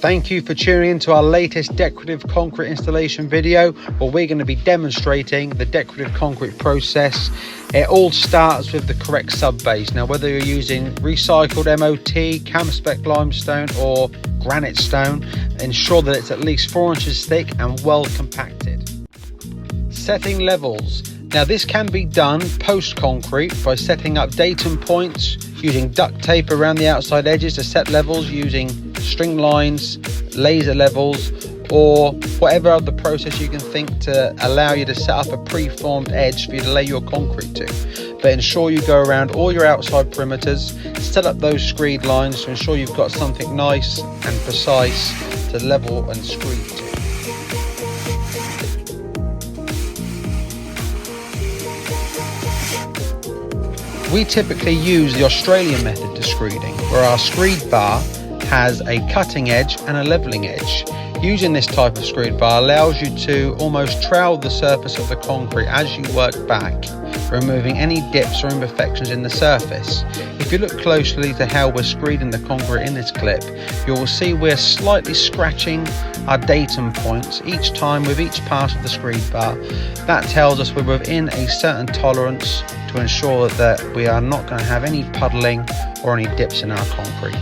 Thank you for tuning in to our latest decorative concrete installation video, where we're going to be demonstrating the decorative concrete process. It all starts with the correct sub base. Now, whether you're using recycled MOT, Cam-Spec limestone or granite stone, ensure that it's at least 4 inches thick and well compacted. Setting levels. Now, this can be done post-concrete by setting up datum points, using duct tape around the outside edges to set levels, using string lines, laser levels, or whatever other process you can think to allow you to set up a pre-formed edge for you to lay your concrete to. But ensure you go around all your outside perimeters, set up those screed lines to ensure you've got something nice and precise to level and screed to. We typically use the Australian method to screeding, where our screed bar has a cutting edge and a leveling edge. Using this type of screed bar allows you to almost trowel the surface of the concrete as you work back, removing any dips or imperfections in the surface. If you look closely to how we're screeding the concrete in this clip, you will see we're slightly scratching our datum points each time with each pass of the screed bar. That tells us we're within a certain tolerance to ensure that we are not going to have any puddling or any dips in our concrete.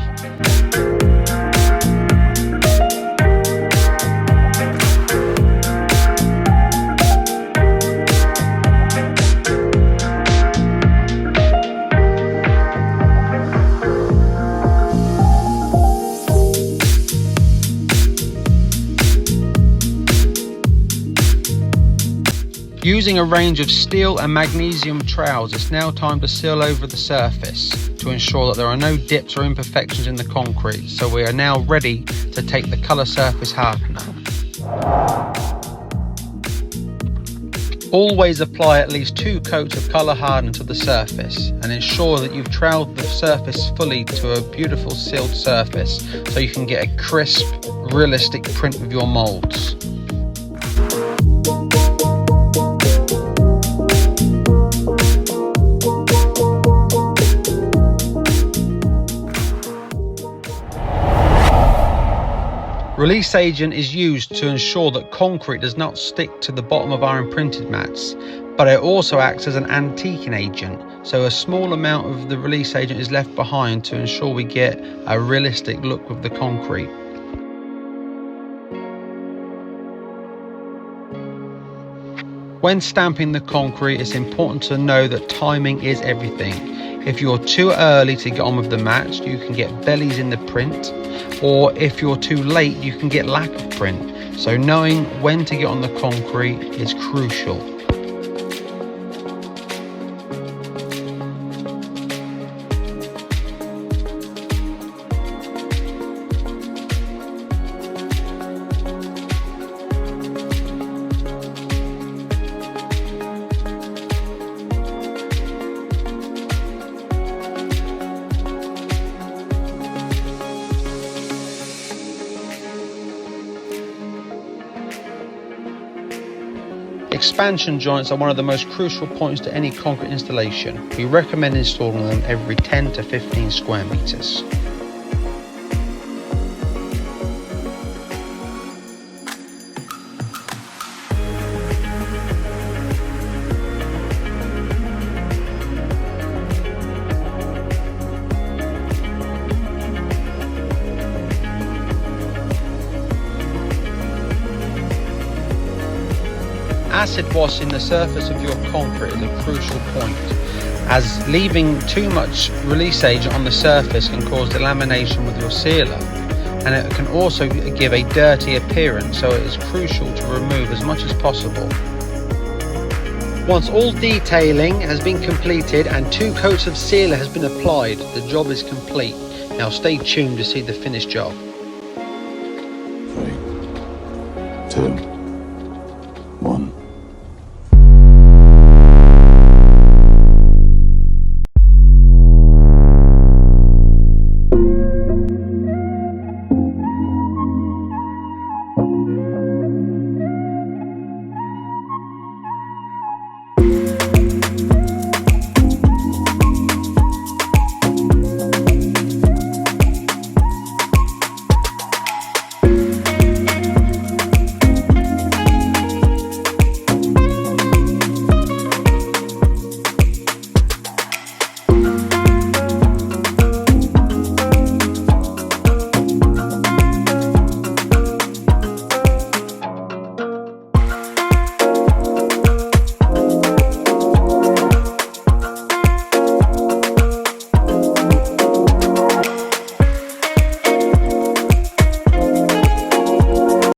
Using a range of steel and magnesium trowels, it's now time to seal over the surface to ensure that there are no dips or imperfections in the concrete. So we are now ready to take the colour surface hardener. Always apply at least 2 coats of colour hardener to the surface and ensure that you've troweled the surface fully to a beautiful sealed surface so you can get a crisp, realistic print with your moulds. Release agent is used to ensure that concrete does not stick to the bottom of our imprinted mats, but it also acts as an antiquing agent, so a small amount of the release agent is left behind to ensure we get a realistic look with the concrete. When stamping the concrete, it's important to know that timing is everything. If you're too early to get on with the mats, you can get bellies in the print, or if you're too late, you can get lack of print. So knowing when to get on the concrete is crucial. Expansion joints are one of the most crucial points to any concrete installation. We recommend installing them every 10 to 15 square meters. Acid washing the surface of your concrete is a crucial point, as leaving too much release agent on the surface can cause delamination with your sealer, and it can also give a dirty appearance, so it is crucial to remove as much as possible. Once all detailing has been completed and 2 coats of sealer has been applied, the job is complete. Now stay tuned to see the finished job. 3, 2, 1.